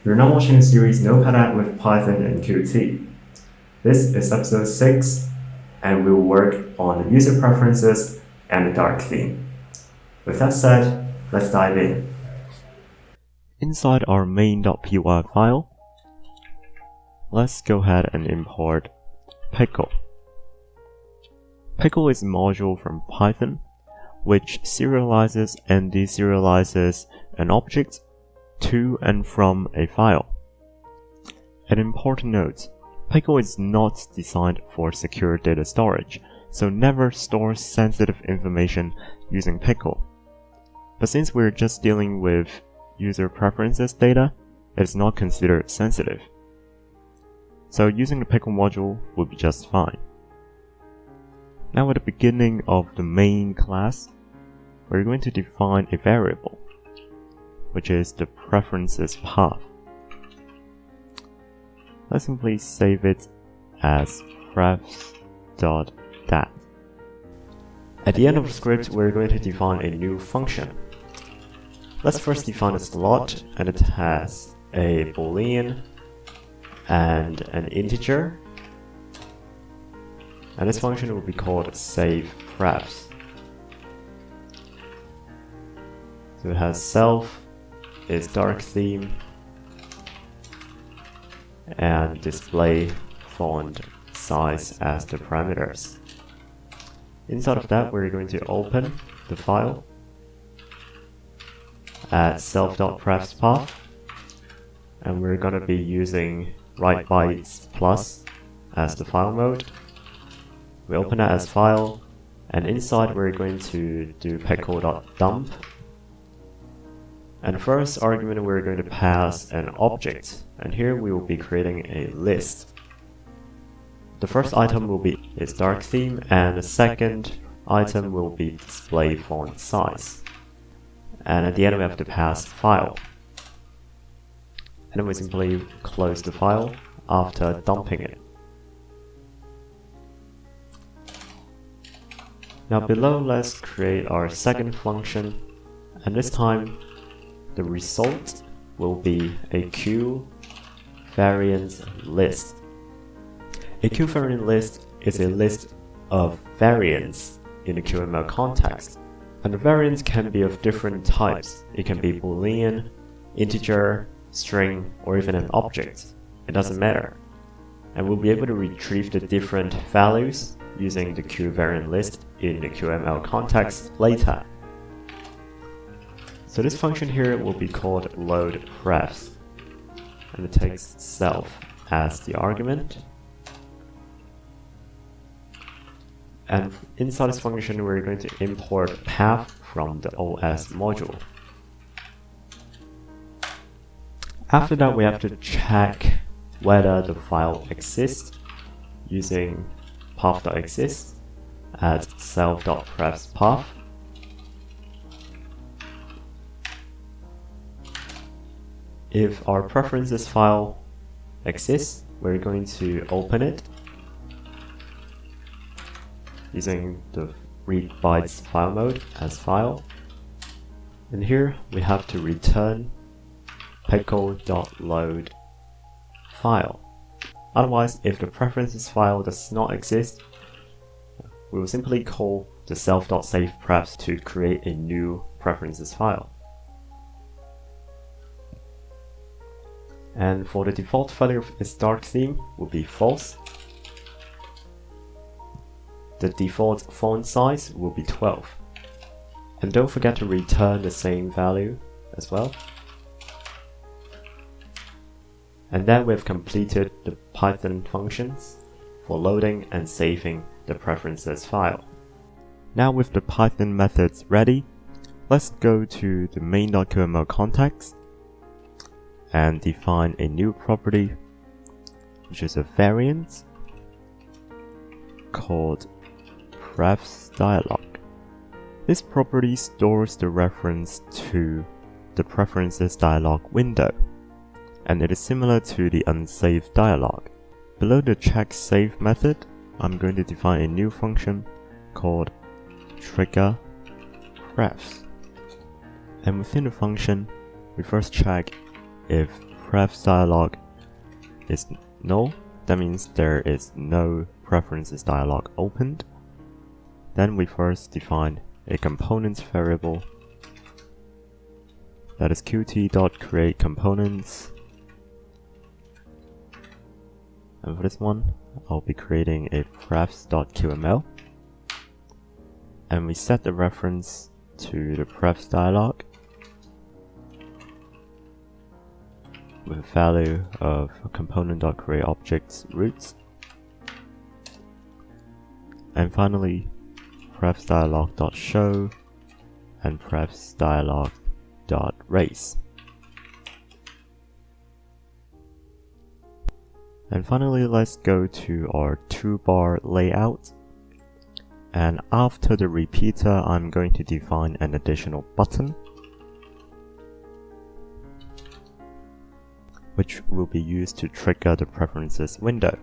We're now watching the series Notepad App with Python and Qt. This is episode 6, and we'll work on the user preferences and the dark theme. With that said, let's dive in. Inside our main.py file, let's go ahead and import Pickle. Pickle is a module from Python which serializes and deserializes an object to and from a file. An important note, Pickle is not designed for secure data storage, so never store sensitive information using Pickle. But since we're just dealing with user preferences data, it's not considered sensitive. So using the Pickle module will be just fine. Now at the beginning of the main class, we're going to define a variable, which is the preferences path. Let's simply save it as prefs.dat. At the end of the script, we're going to define a new function. Let's first define a slot, and it has a boolean and an integer. And this function will be called savePrefs. So it has self, is dark theme, and display font size as the parameters. Inside of that, we're going to open the file at self.prefspath, and we're going to be using write_bytes plus as the file mode. We open that as file, and inside we're going to do pickle.dump. And first argument we're going to pass an object, and here we will be creating a list. The first item will be its dark theme, and the second item will be display font size. And at the end we have to pass file. And then we simply close the file after dumping it. Now below, let's create our second function, and this time the result will be a q_variant list. A q_variant list is a list of variants in the QML context, and the variants can be of different types. It can be boolean, integer, string, or even an object. It doesn't matter. And we'll be able to retrieve the different values using the q_variant list in the QML context later. So this function here will be called loadPrefs, and it takes self as the argument. And inside this function, we're going to import path from the OS module. After that, we have to check whether the file exists using path.exists at self.prefspath. If our preferences file exists, we're going to open it using the read_bytes file mode as file. And here we have to return pickle.load file. Otherwise, if the preferences file does not exist, we will simply call the self.savePrefs to create a new preferences file. And for the default value of its dark theme will be false. The default font size will be 12. And don't forget to return the same value as well. And then we've completed the Python functions for loading and saving the preferences file. Now with the Python methods ready, let's go to the main.qml context and define a new property, which is a variant called prefsDialog. This property stores the reference to the preferences dialog window, and it is similar to the unsaved dialog. Below the checkSave method, I'm going to define a new function called triggerPrefs. And within the function, we first check if pref dialog is null. That means there is no preferences dialog opened. Then we first define a components variable that is qt.createComponents. And for this one, I'll be creating a prefs.qml. And we set the reference to the prefs dialog with a value of component.createObjects roots. And finally, prefs dialog.show and prefs dialog.raise. And finally, let's go to our toolbar layout. And after the repeater, I'm going to define an additional button, which will be used to trigger the preferences window.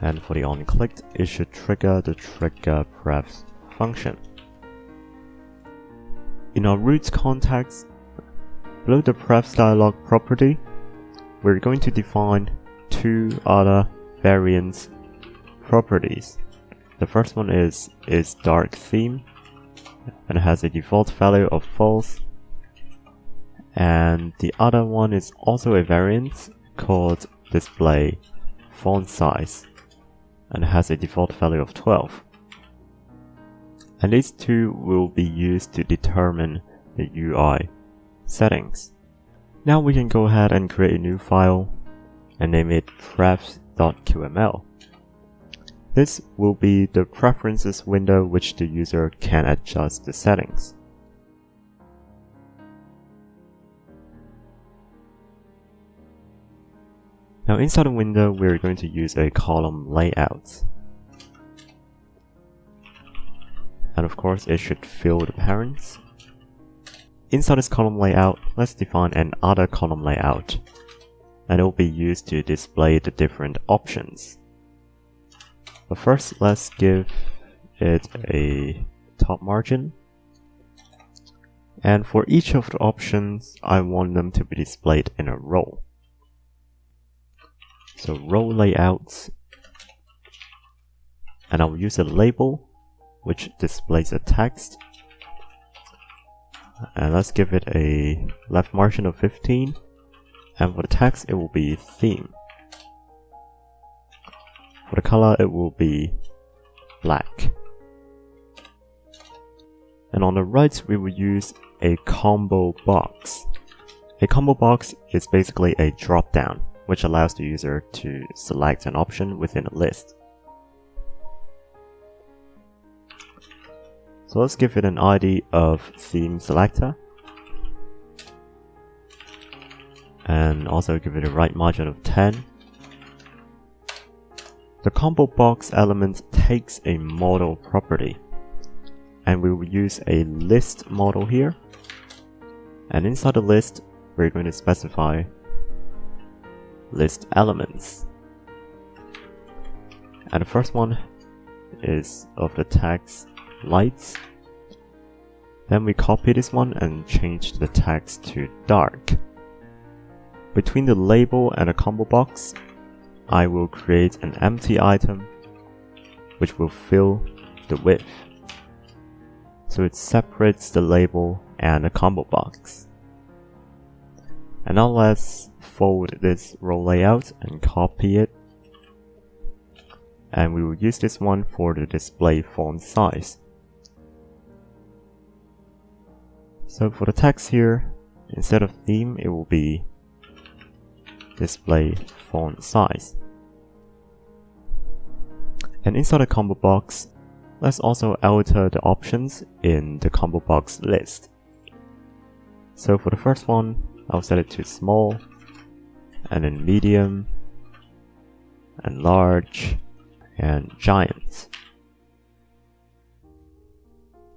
And for the onClicked, it should trigger the trigger prefs function. In our roots context, below the prefs dialog property, we're going to define two other variants properties. The first one is dark theme, and it has a default value of false. And the other one is also a variant called display font size, and it has a default value of 12. And these two will be used to determine the UI settings. Now we can go ahead and create a new file and name it prefs.qml. This will be the preferences window which the user can adjust the settings. Now inside the window, we're going to use a column layout. And of course, it should fill the parents. Inside this column layout, let's define another column layout. And it will be used to display the different options. But first, let's give it a top margin. And for each of the options, I want them to be displayed in a row. So row layouts, and I'll use a label which displays a text, and let's give it a left margin of 15, and for the text it will be theme. For the color it will be black. And on the right we will use a combo box. A combo box is basically a drop down which allows the user to select an option within a list. So let's give it an ID of theme selector, and also give it a right margin of 10. The combo box element takes a model property, and we will use a list model here, and inside the list we're going to specify list elements. And the first one is of the text lights. Then we copy this one and change the text to dark. Between the label and the combo box, I will create an empty item which will fill the width. So it separates the label and the combo box. And now let's fold this row layout and copy it. And we will use this one for the display font size. So for the text here, instead of theme, it will be display font size. And inside the combo box, let's also alter the options in the combo box list. So for the first one, I'll set it to small, and then medium, and large, and giant.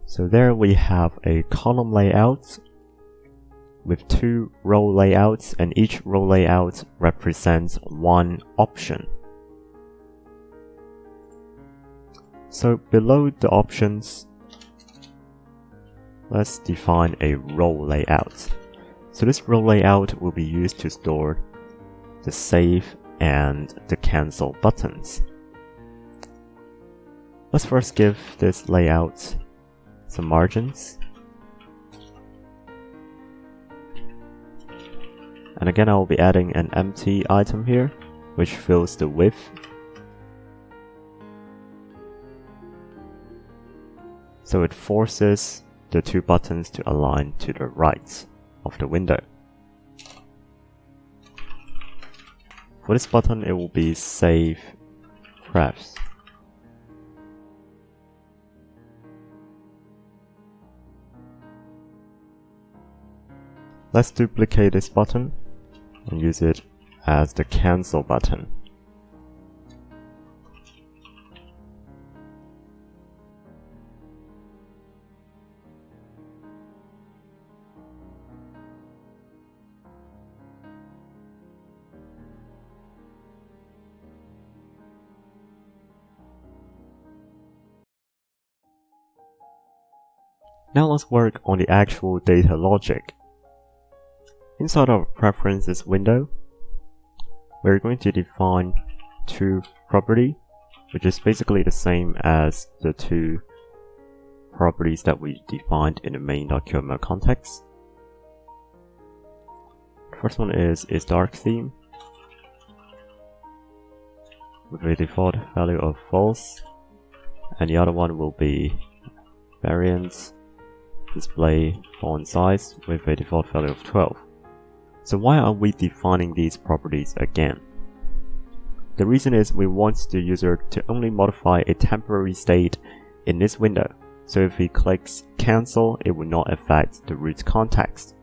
So there we have a column layout with two row layouts, and each row layout represents one option. So below the options, let's define a row layout. So this row layout will be used to store the save and the cancel buttons. Let's first give this layout some margins. And again, I will be adding an empty item here, which fills the width. So it forces the two buttons to align to the right of the window. For this button, it will be save prefs. Let's duplicate this button and use it as the cancel button. Now let's work on the actual data logic. Inside our preferences window, we're going to define two property, which is basically the same as the two properties that we defined in the main.qml context. The first one is dark theme with a default value of false, and the other one will be variance display font size with a default value of 12. So why are we defining these properties again? The reason is we want the user to only modify a temporary state in this window. So if he clicks cancel, it will not affect the root context.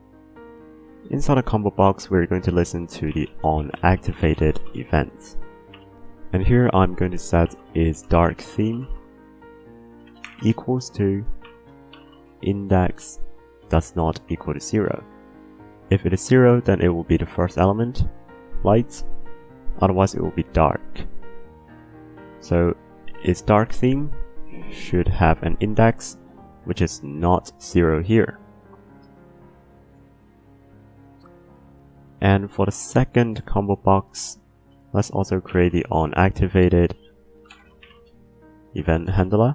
Inside the combo box, we're going to listen to the onActivated events. And here I'm going to set is dark theme equals to index does not equal to 0. If it is 0, then it will be the first element, light, otherwise it will be dark. So its dark theme should have an index which is not 0 here. And for the second combo box, let's also create the onActivated event handler.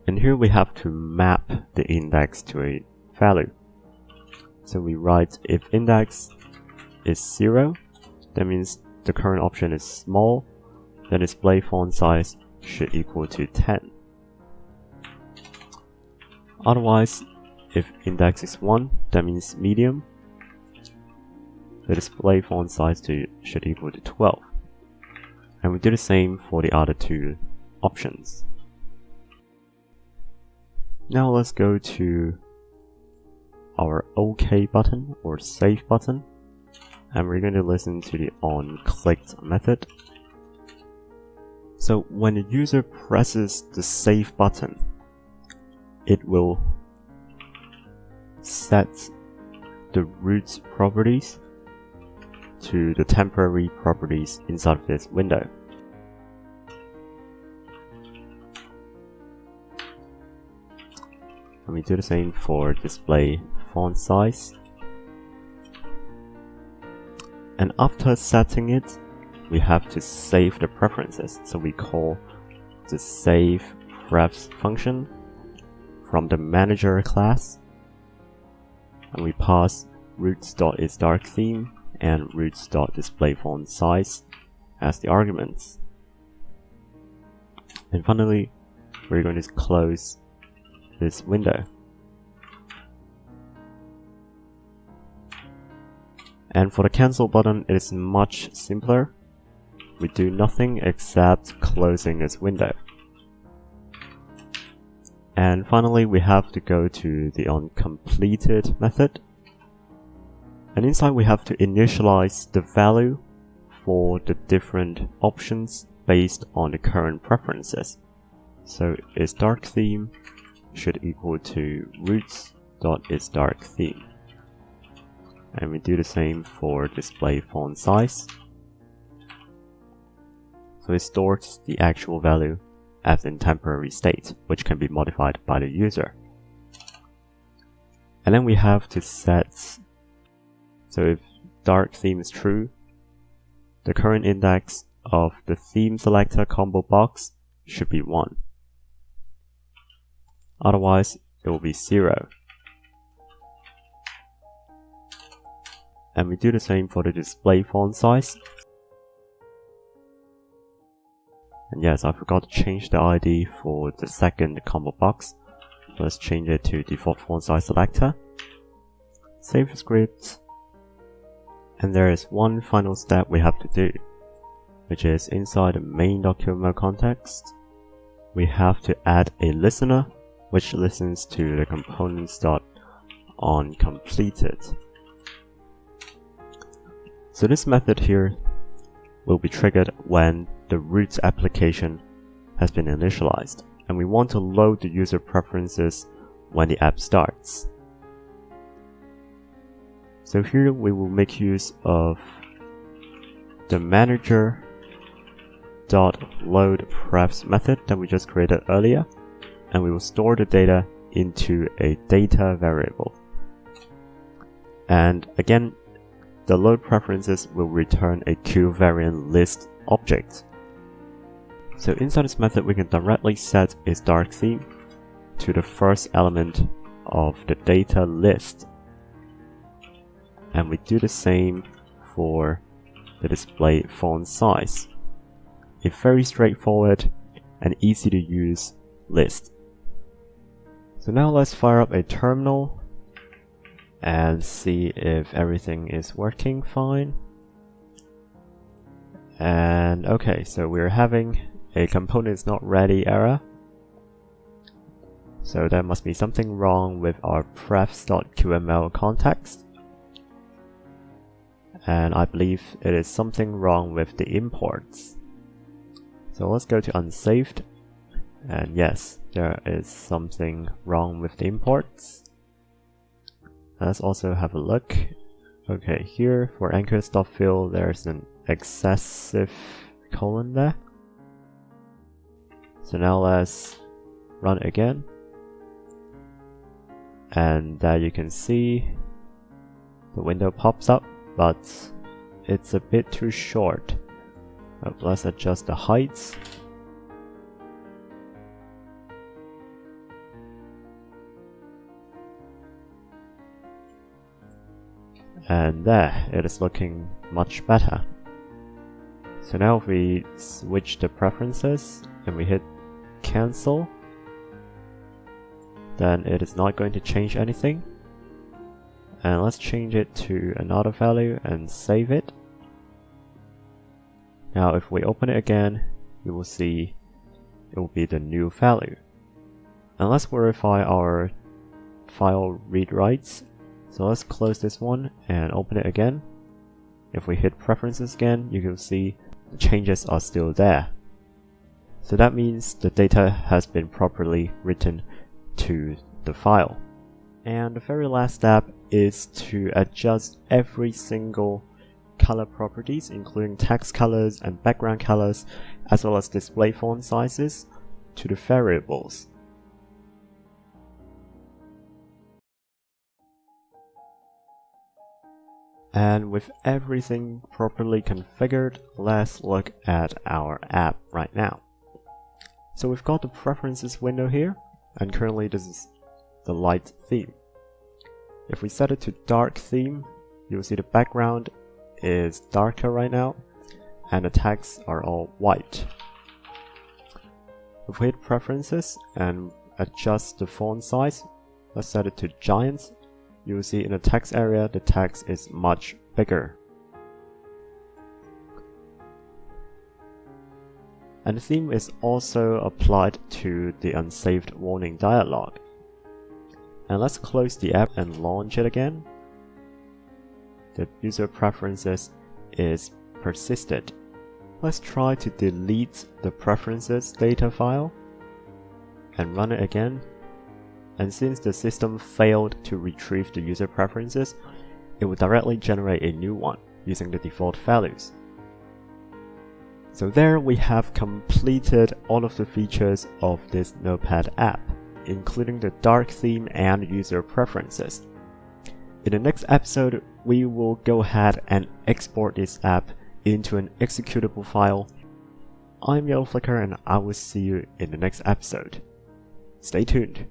And here we have to map the index to a value. So we write if index is 0, that means the current option is small, the display font size should equal to 10. Otherwise, if index is 1, that means medium, the display font size should equal to 12. And we do the same for the other two options. Now let's go to our OK button or save button, and we're going to listen to the onClicked method. So when the user presses the save button, it will set the root properties to the temporary properties inside of this window. And we do the same for display font size. And after setting it, we have to save the preferences. So we call the save prefs function from the manager class, and we pass roots.isDarkTheme and roots.displayFontSize as the arguments. And finally, we're going to close this window. And for the cancel button, it is much simpler. We do nothing except closing this window. And finally, we have to go to the onCompleted method. And inside we have to initialize the value for the different options based on the current preferences. So isDarkTheme should equal to roots.isDarkTheme. And we do the same for display font size. So it stores the actual value as in temporary state, which can be modified by the user. And then we have to set, so if dark theme is true, the current index of the theme selector combo box should be 1. Otherwise, it will be 0. And we do the same for the display font size. And yes, I forgot to change the ID for the second combo box. Let's change it to default font size selector. Save the script. And there is one final step we have to do, which is inside the main document context, we have to add a listener which listens to the components.onCompleted. So this method here will be triggered when the root application has been initialized, and we want to load the user preferences when the app starts. So here we will make use of the manager.loadPrefs method that we just created earlier, and we will store the data into a data variable. And again, the load preferences will return a qvariant list object. So inside this method, we can directly set its dark theme to the first element of the data list. And we do the same for the display font size. A very straightforward and easy to use list. So now let's fire up a terminal and see if everything is working fine. And okay, so we're having a component is not ready error. So there must be something wrong with our prefs.qml context. And I believe it is something wrong with the imports. So let's go to unsaved. And yes, there is something wrong with the imports. Let's also have a look. Okay, here for anchors.fill, there's an excessive colon there. So now let's run it again. And there you can see the window pops up, but it's a bit too short. Let's adjust the heights. And there, it is looking much better. So now if we switch the preferences and we hit cancel, then it is not going to change anything. And let's change it to another value and save it. Now if we open it again, you will see it will be the new value. And let's verify our file read writes. So let's close this one and open it again. If we hit preferences again, you can see the changes are still there. So that means the data has been properly written to the file. And the very last step is to adjust every single color properties, including text colors and background colors, as well as display font sizes, to the variables. And with everything properly configured, let's look at our app right now. So we've got the preferences window here, and currently this is the light theme. If we set it to dark theme, you'll see the background is darker right now, and the texts are all white. If we hit preferences and adjust the font size, let's set it to giant, you will see in the text area the text is much bigger. And the theme is also applied to the unsaved warning dialog. And let's close the app and launch it again. The user preferences is persisted. Let's try to delete the preferences data file and run it again. And since the system failed to retrieve the user preferences, it will directly generate a new one using the default values. So there we have completed all of the features of this Notepad app, including the dark theme and user preferences. In the next episode, we will go ahead and export this app into an executable file. I'm Yellow Flicker and I will see you in the next episode. Stay tuned.